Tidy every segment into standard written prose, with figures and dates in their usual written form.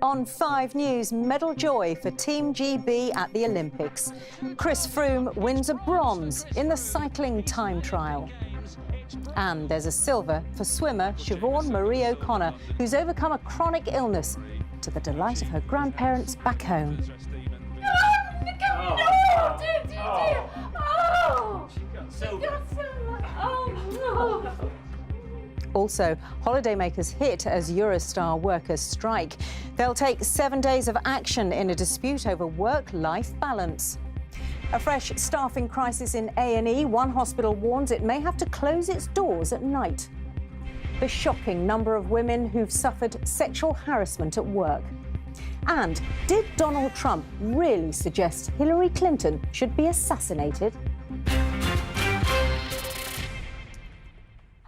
On 5 News, medal joy for Team GB at the Olympics. Chris Froome wins a bronze in the cycling time trial. And there's a silver for swimmer Siobhan Marie O'Connor, who's overcome a chronic illness to the delight of her grandparents back home. Also, holidaymakers hit as Eurostar workers strike. They'll take 7 days of action in a dispute over work-life balance. A fresh staffing crisis in A&E. One hospital warns it may have to close its doors at night. The shocking number of women who've suffered sexual harassment at work. And did Donald Trump really suggest Hillary Clinton should be assassinated?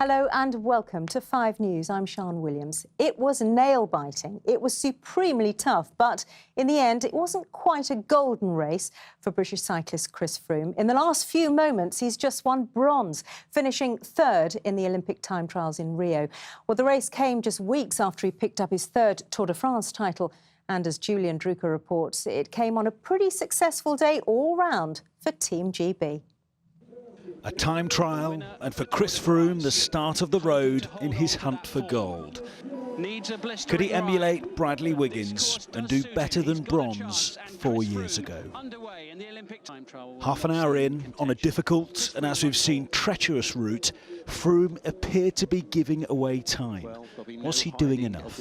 Hello and welcome to 5 News. I'm Sian Williams. It was nail-biting. It was supremely tough, but in the end, it wasn't quite a golden race for British cyclist Chris Froome. In the last few moments, he's just won bronze, finishing 3rd in the Olympic time trials in Rio. Well, the race came just weeks after he picked up his 3rd Tour de France title. And as Julian Drucker reports, it came on a pretty successful day all round for Team GB. A time trial, and for Chris Froome, the start of the road in his hunt for gold. Could he emulate Bradley Wiggins and do better than bronze 4 years ago? Half an hour in, on a difficult and, as we've seen, treacherous route, Froome appeared to be giving away time. Was he doing enough?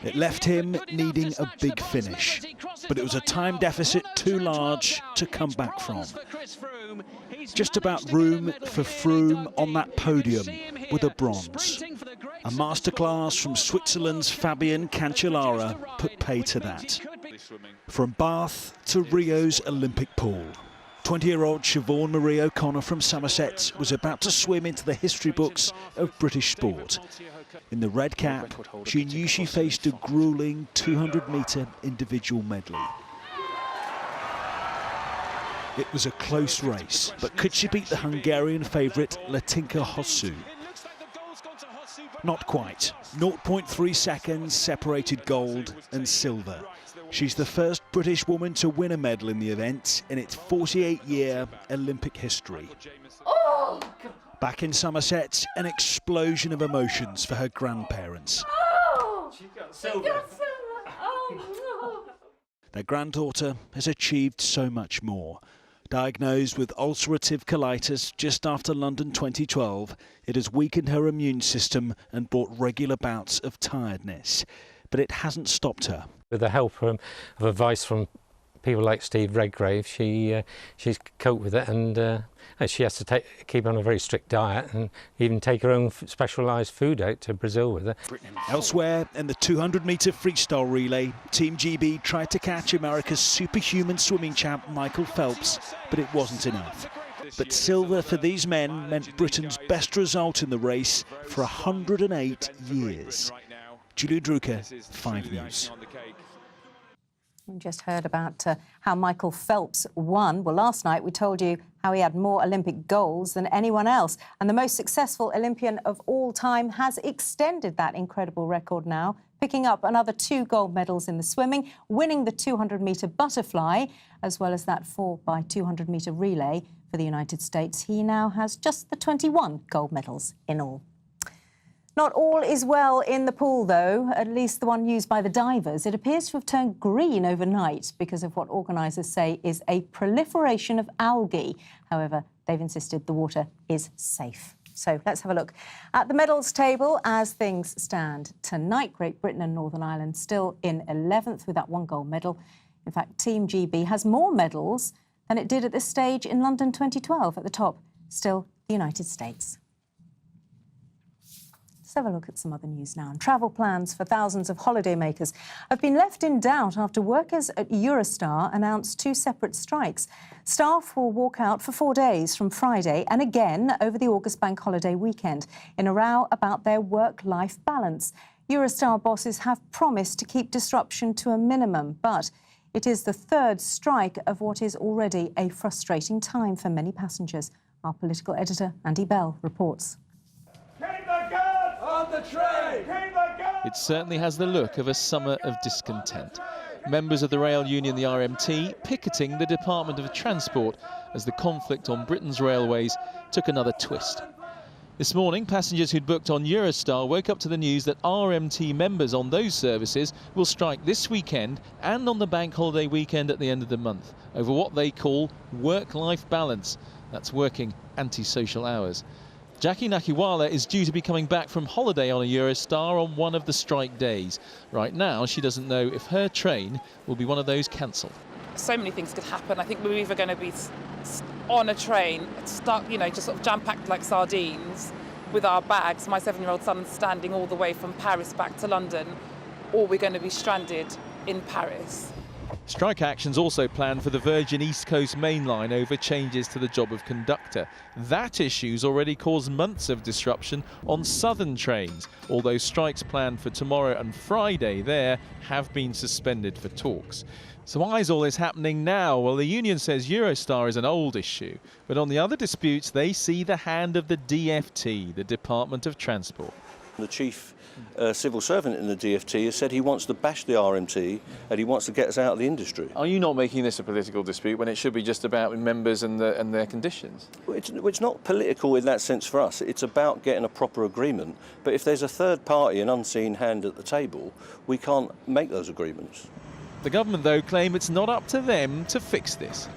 It left him needing a big finish, but it was a time deficit too large to come back from. Just about room for Froome on that podium with a bronze. A masterclass from Switzerland's Fabian Cancellara put pay to that. From Bath to Rio's Olympic pool, 20-year-old Siobhan Marie O'Connor from Somerset was about to swim into the history books of British sport. In the red cap, she knew she faced a gruelling 200-metre individual medley. It was a close race, but could she beat the Hungarian favourite Latinka Hosszu? Not quite. 0.3 seconds separated gold and silver. She's the first British woman to win a medal in the event in its 48-year Olympic history. Back in Somerset, an explosion of emotions for her grandparents. Their granddaughter has achieved so much more. Diagnosed with ulcerative colitis just after London 2012, it has weakened her immune system and brought regular bouts of tiredness. But it hasn't stopped her. With the help of advice from people like Steve Redgrave, she's coped with it, and she has to keep on a very strict diet and even take her own specialised food out to Brazil with her. Elsewhere, in the 200-metre freestyle relay, Team GB tried to catch America's superhuman swimming champ Michael Phelps, but it wasn't enough. But silver for these men meant Britain's best result in the race for 108 years. Julian Drucker, 5 News. We just heard about how Michael Phelps won. Well, last night we told you how he had more Olympic golds than anyone else. And the most successful Olympian of all time has extended that incredible record now, picking up another 2 gold medals in the swimming, winning the 200-metre butterfly, as well as that 4x200-metre relay for the United States. He now has just the 21 gold medals in all. Not all is well in the pool, though, at least the one used by the divers. It appears to have turned green overnight because of what organisers say is a proliferation of algae. However, they've insisted the water is safe. So let's have a look at the medals table as things stand. Tonight, Great Britain and Northern Ireland still in 11th with that 1 gold medal. In fact, Team GB has more medals than it did at this stage in London 2012. At the top, still the United States. Let's have a look at some other news now. And travel plans for thousands of holidaymakers have been left in doubt after workers at Eurostar announced 2 separate strikes. Staff will walk out for 4 days from Friday and again over the August bank holiday weekend in a row about their work-life balance. Eurostar bosses have promised to keep disruption to a minimum, but it is the 3rd strike of what is already a frustrating time for many passengers. Our political editor, Andy Bell, reports. Keep the guards on the train! Keep the guards! it certainly has the look of a summer of discontent. Members of the rail union, the RMT, picketing the Department of Transport as the conflict on Britain's railways took another twist. This morning, passengers who'd booked on Eurostar woke up to the news that RMT members on those services will strike this weekend and on the bank holiday weekend at the end of the month over what they call work-life balance. That's working anti-social hours. Jackie Nakiwala is due to be coming back from holiday on a Eurostar on one of the strike days. Right now, she doesn't know if her train will be one of those cancelled. So many things could happen. I think we're either going to be on a train, stuck, just sort of jam-packed like sardines with our bags, my 7-year-old son standing all the way from Paris back to London, or we're going to be stranded in Paris. Strike actions also planned for the Virgin East Coast Main Line over changes to the job of conductor. That issue's already caused months of disruption on southern trains, although strikes planned for tomorrow and Friday there have been suspended for talks. So why is all this happening now? Well, the union says Eurostar is an old issue, but on the other disputes they see the hand of the DFT, the Department of Transport. The chief civil servant in the DFT has said he wants to bash the RMT and he wants to get us out of the industry. Are you not making this a political dispute when it should be just about members and their conditions? It's not political in that sense for us. It's about getting a proper agreement. But if there's a third party, an unseen hand at the table, we can't make those agreements. The government, though, claim it's not up to them to fix this.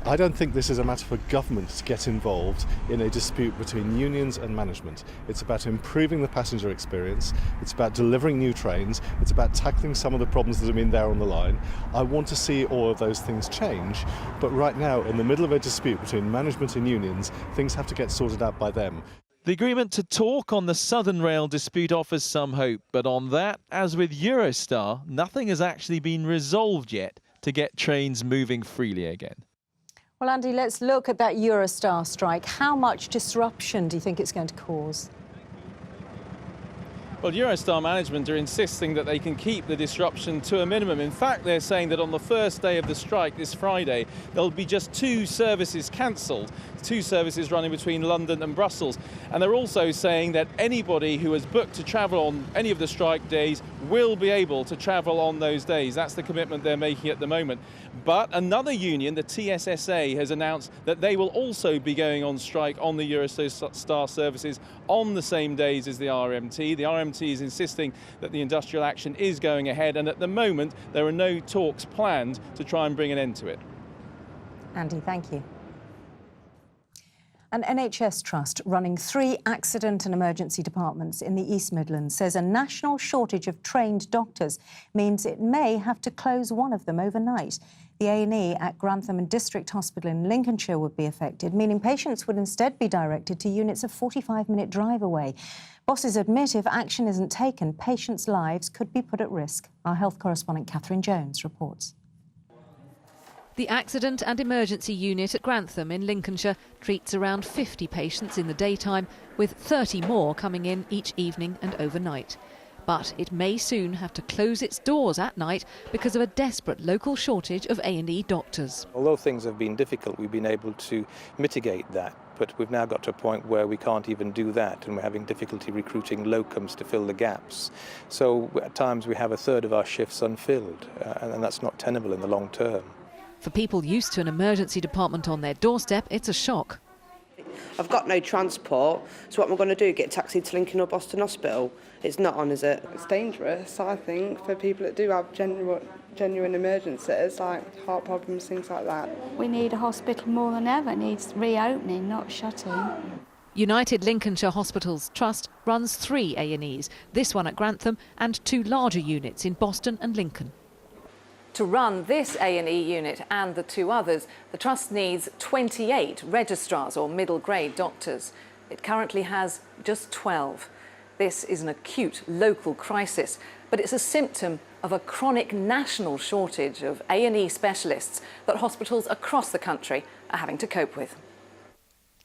I don't think this is a matter for government to get involved in a dispute between unions and management. It's about improving the passenger experience, it's about delivering new trains, it's about tackling some of the problems that have been there on the line. I want to see all of those things change, but right now, in the middle of a dispute between management and unions, things have to get sorted out by them. The agreement to talk on the Southern Rail dispute offers some hope, but on that, as with Eurostar, nothing has actually been resolved yet to get trains moving freely again. Well, Andy, let's look at that Eurostar strike. How much disruption do you think it's going to cause? Well, Eurostar management are insisting that they can keep the disruption to a minimum. In fact, they're saying that on the first day of the strike, this Friday, there'll be just 2 services cancelled, 2 services running between London and Brussels. And they're also saying that anybody who has booked to travel on any of the strike days will be able to travel on those days. That's the commitment they're making at the moment. But another union, the TSSA, has announced that they will also be going on strike on the Eurostar services on the same days as the RMT. The RMT is insisting that the industrial action is going ahead, and at the moment there are no talks planned to try and bring an end to it. Andy, thank you. An NHS trust running 3 accident and emergency departments in the East Midlands says a national shortage of trained doctors means it may have to close one of them overnight. The A&E at Grantham and District Hospital in Lincolnshire would be affected, meaning patients would instead be directed to units a 45-minute drive away. Bosses admit if action isn't taken, patients' lives could be put at risk. Our health correspondent Catherine Jones reports. The Accident and Emergency Unit at Grantham in Lincolnshire treats around 50 patients in the daytime, with 30 more coming in each evening and overnight. But it may soon have to close its doors at night because of a desperate local shortage of A&E doctors. Although things have been difficult, we've been able to mitigate that. But we've now got to a point where we can't even do that, and we're having difficulty recruiting locums to fill the gaps. So at times we have a third of our shifts unfilled, and that's not tenable in the long term. For people used to an emergency department on their doorstep, it's a shock. I've got no transport, so what am I going to do, get taxied to Lincoln or Boston Hospital? It's not on, is it? It's dangerous, I think, for people that do have genuine emergencies, like heart problems, things like that. We need a hospital more than ever. It needs reopening, not shutting. United Lincolnshire Hospitals Trust runs 3 A&Es, this one at Grantham and 2 larger units in Boston and Lincoln. To run this A&E unit and the 2 others, the Trust needs 28 registrars or middle-grade doctors. It currently has just 12. This is an acute local crisis, but it's a symptom of a chronic national shortage of A&E specialists that hospitals across the country are having to cope with.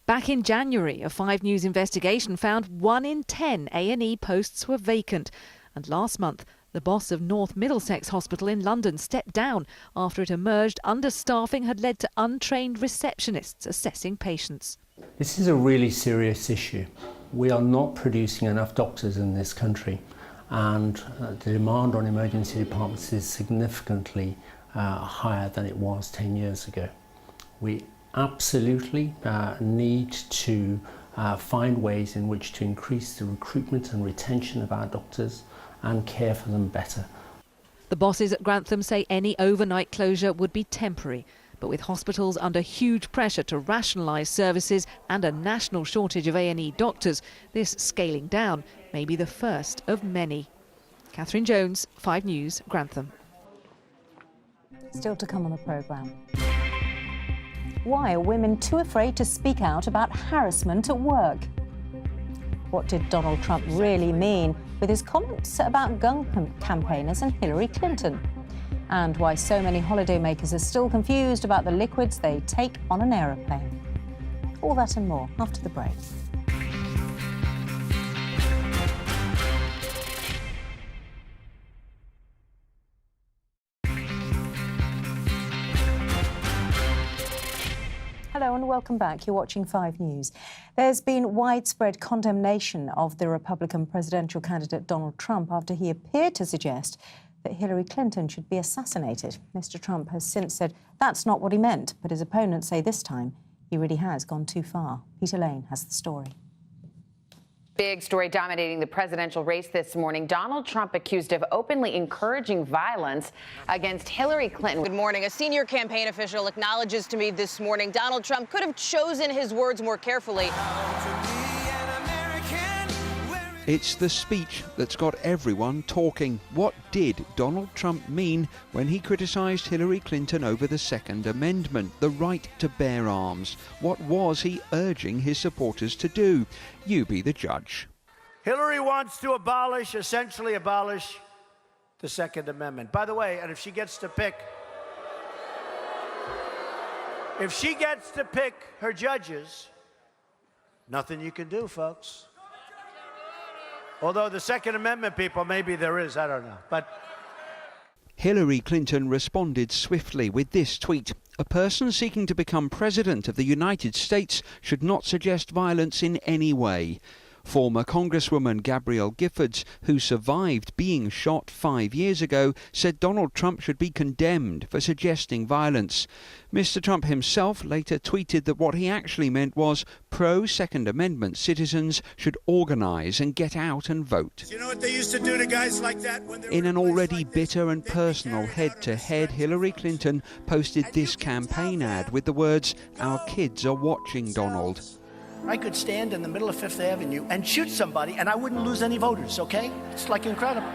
Back in January, a 5 News investigation found 1 in 10 A&E posts were vacant. And last month, the boss of North Middlesex Hospital in London stepped down after it emerged understaffing had led to untrained receptionists assessing patients. This is a really serious issue. We are not producing enough doctors in this country, and the demand on emergency departments is significantly higher than it was 10 years ago. We absolutely need to find ways in which to increase the recruitment and retention of our doctors and care for them better. The bosses at Grantham say any overnight closure would be temporary, but with hospitals under huge pressure to rationalise services and a national shortage of A&E doctors, this scaling down may be the first of many. Catherine Jones, 5 News, Grantham. Still to come on the programme. Why are women too afraid to speak out about harassment at work? What did Donald Trump really mean with his comments about gun campaigners and Hillary Clinton? And why so many holidaymakers are still confused about the liquids they take on an aeroplane. All that and more after the break. Hello and welcome back. You're watching 5 News. There's been widespread condemnation of the Republican presidential candidate Donald Trump after he appeared to suggest that Hillary Clinton should be assassinated. Mr. Trump has since said that's not what he meant, but his opponents say this time he really has gone too far. Peter Lane has the story. Big story dominating the presidential race this morning. Donald Trump accused of openly encouraging violence against Hillary Clinton. Good morning. A senior campaign official acknowledges to me this morning Donald Trump could have chosen his words more carefully. It's the speech that's got everyone talking. What did Donald Trump mean when he criticised Hillary Clinton over the Second Amendment, the right to bear arms? What was he urging his supporters to do? You be the judge. Hillary wants to essentially abolish the Second Amendment. By the way, and if she gets to pick her judges, nothing you can do, folks. Although the Second Amendment people, maybe there is, I don't know. But Hillary Clinton responded swiftly with this tweet. A person seeking to become president of the United States should not suggest violence in any way. Former Congresswoman Gabrielle Giffords, who survived being shot 5 years ago, said Donald Trump should be condemned for suggesting violence. Mr. Trump himself later tweeted that what he actually meant was pro-Second Amendment citizens should organise and get out and vote. you know what they used to do to guys like that? In an already bitter and personal head-to-head, Hillary Clinton posted this campaign ad with the words, "Our kids are watching, Donald." I could stand in the middle of Fifth Avenue and shoot somebody and I wouldn't lose any voters, okay? It's like incredible.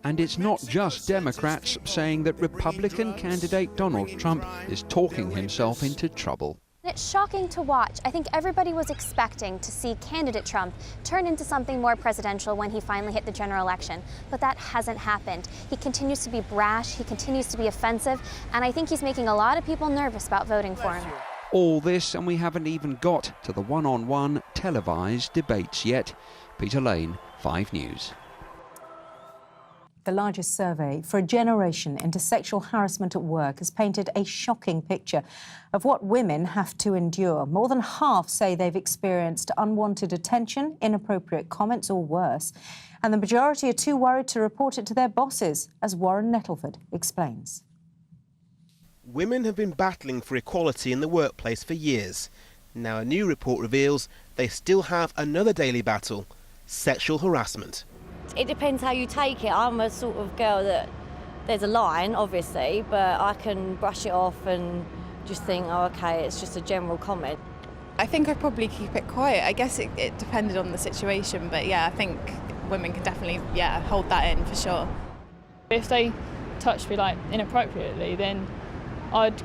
And it's not just Democrats saying that Republican candidate Donald Trump is talking himself into trouble. It's shocking to watch. I think everybody was expecting to see candidate Trump turn into something more presidential when he finally hit the general election, but that hasn't happened. He continues to be brash, he continues to be offensive, and I think he's making a lot of people nervous about voting for him. All this, and we haven't even got to the one-on-one televised debates yet. Peter Lane, 5 News. The largest survey for a generation into sexual harassment at work has painted a shocking picture of what women have to endure. More than half say they've experienced unwanted attention, inappropriate comments or worse. And the majority are too worried to report it to their bosses, as Warren Nettleford explains. Women have been battling for equality in the workplace for years. Now a new report reveals they still have another daily battle: sexual harassment. It depends how you take it. I'm a sort of girl that there's a line, obviously, but I can brush it off and just think, oh, okay, it's just a general comment. I think I'd probably keep it quiet. I guess it depended on the situation, but yeah, I think women can definitely, hold that in for sure. If they touch me like inappropriately, then I'd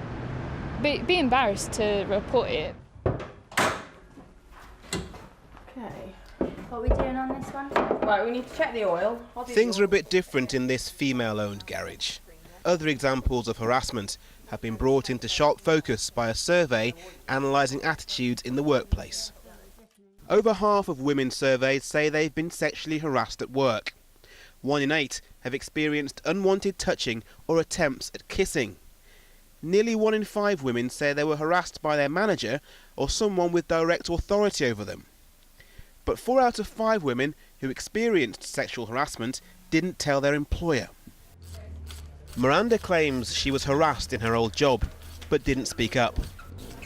be embarrassed to report it. Okay, what are we doing on this one? Right, we need to check the oil. Things are a bit different in this female-owned garage. Other examples of harassment have been brought into sharp focus by a survey analysing attitudes in the workplace. Over half of women surveyed say they've been sexually harassed at work. 1 in 8 have experienced unwanted touching or attempts at kissing. Nearly 1 in 5 women say they were harassed by their manager or someone with direct authority over them. But 4 out of 5 women who experienced sexual harassment didn't tell their employer. Miranda claims she was harassed in her old job, but didn't speak up.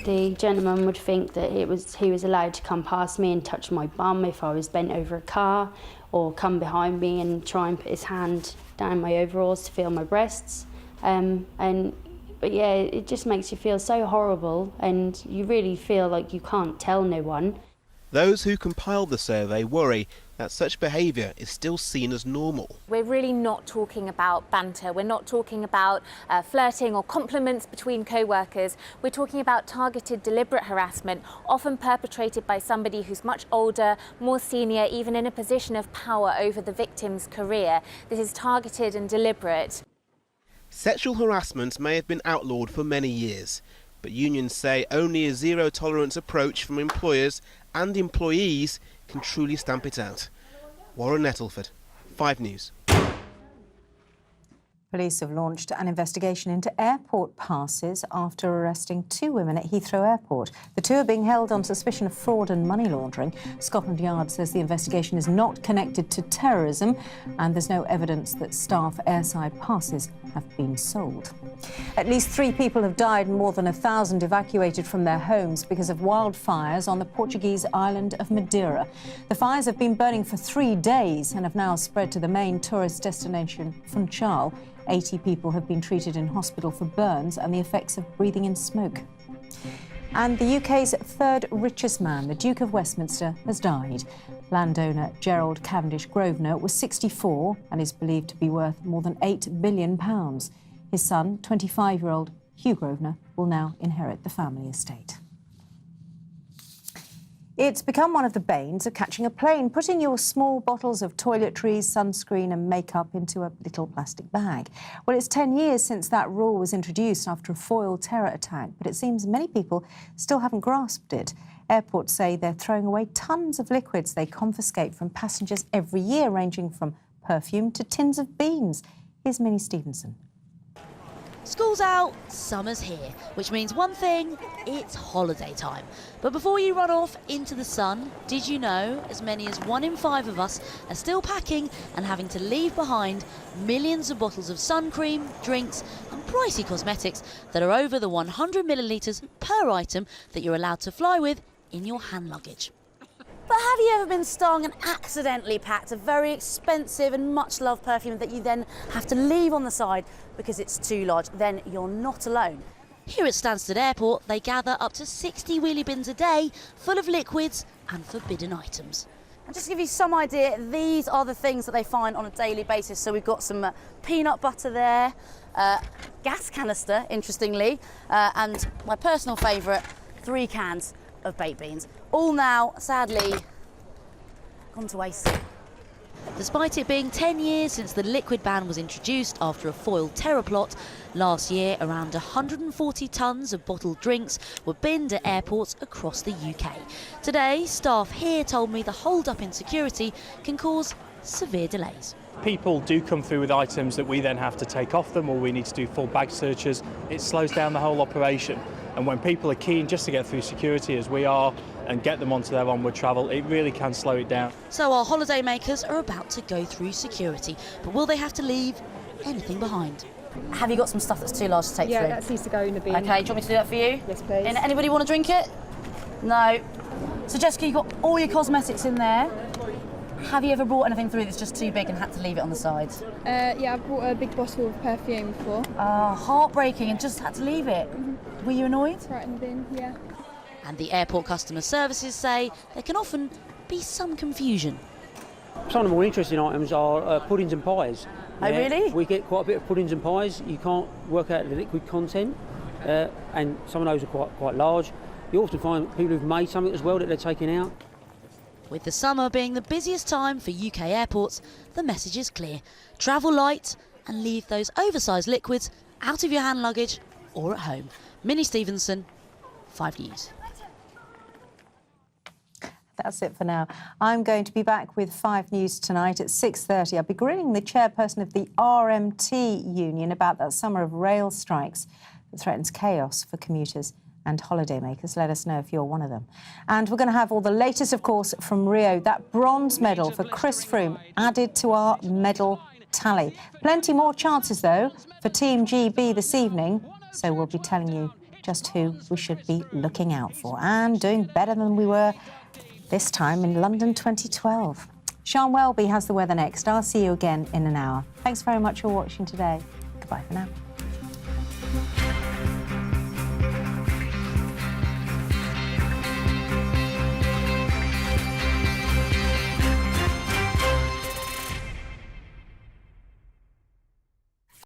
The gentleman would think that he was allowed to come past me and touch my bum if I was bent over a car, or come behind me and try and put his hand down my overalls to feel my breasts. But yeah, it just makes you feel so horrible, and you really feel like you can't tell no one. Those who compiled the survey worry that such behaviour is still seen as normal. We're really not talking about banter. We're not talking about flirting or compliments between co-workers. We're talking about targeted, deliberate harassment, often perpetrated by somebody who's much older, more senior, even in a position of power over the victim's career. This is targeted and deliberate. Sexual harassment may have been outlawed for many years, but unions say only a zero-tolerance approach from employers and employees can truly stamp it out. Warren Nettleford, 5 News. Police have launched an investigation into airport passes after arresting 2 women at Heathrow Airport. The 2 are being held on suspicion of fraud and money laundering. Scotland Yard says the investigation is not connected to terrorism, and there's no evidence that staff airside passes have been sold. At least 3 people have died and more than 1,000 evacuated from their homes because of wildfires on the Portuguese island of Madeira. The fires have been burning for 3 days and have now spread to the main tourist destination, Funchal. 80 people have been treated in hospital for burns and the effects of breathing in smoke. And the UK's 3rd richest man, the Duke of Westminster, has died. Landowner Gerald Cavendish Grosvenor was 64 and is believed to be worth more than £8 billion. His son, 25-year-old Hugh Grosvenor, will now inherit the family estate. It's become one of the banes of catching a plane, putting your small bottles of toiletries, sunscreen and makeup into a little plastic bag. Well, it's 10 years since that rule was introduced after a foil terror attack, but it seems many people still haven't grasped it. Airports say they're throwing away tons of liquids they confiscate from passengers every year, ranging from perfume to tins of beans. Here's Minnie Stevenson. School's out, summer's here, which means one thing, it's holiday time. But before you run off into the sun, did you know as many as 1 in 5 of us are still packing and having to leave behind millions of bottles of sun cream, drinks and pricey cosmetics that are over the 100 millilitres per item that you're allowed to fly with in your hand luggage. But have you ever been stung and accidentally packed a very expensive and much loved perfume that you then have to leave on the side because it's too large? Then you're not alone. Here at Stansted Airport, they gather up to 60 wheelie bins a day full of liquids and forbidden items. And just to give you some idea, these are the things that they find on a daily basis. So we've got some peanut butter there, gas canister, interestingly, and my personal favourite, 3 cans of baked beans. All now, sadly, gone to waste. Despite it being 10 years since the liquid ban was introduced after a foiled terror plot, last year around 140 tonnes of bottled drinks were binned at airports across the UK. Today, staff here told me the hold-up in security can cause severe delays. People do come through with items that we then have to take off them, or we need to do full bag searches. It slows down the whole operation. And when people are keen just to get through security, as we are, and get them onto their onward travel, it really can slow it down. So our holiday makers are about to go through security, but will they have to leave anything behind? Have you got some stuff that's too large to take through? Yeah, that needs to go in the bin. Okay, do you want me to do that for you? Yes, please. And anybody want to drink it? No. So Jessica, you've got all your cosmetics in there. Have you ever brought anything through that's just too big and had to leave it on the side? Yeah, I bought a big bottle of perfume before. Heartbreaking, and just had to leave it. Were you annoyed? Right in the bin, yeah. And the airport customer services say there can often be some confusion. Some of the more interesting items are puddings and pies. Oh, really? We get quite a bit of puddings and pies. You can't work out the liquid content, and some of those are quite large. You often find people who've made something as well that they're taking out. With the summer being the busiest time for UK airports, the message is clear. Travel light and leave those oversized liquids out of your hand luggage or at home. Minnie Stevenson, 5 News. That's it for now. I'm going to be back with 5 News tonight at 6:30. I'll be grilling the chairperson of the RMT union about that summer of rail strikes that threatens chaos for commuters and holidaymakers. Let us know if you're one of them. And we're going to have all the latest, of course, from Rio. That bronze medal for Chris Froome added to our medal tally. Plenty more chances, though, for Team GB this evening, so we'll be telling you just who we should be looking out for and doing better than we were this time in London 2012. Sian Welby has the weather next. I'll see you again in an hour. Thanks very much for watching today. Goodbye for now.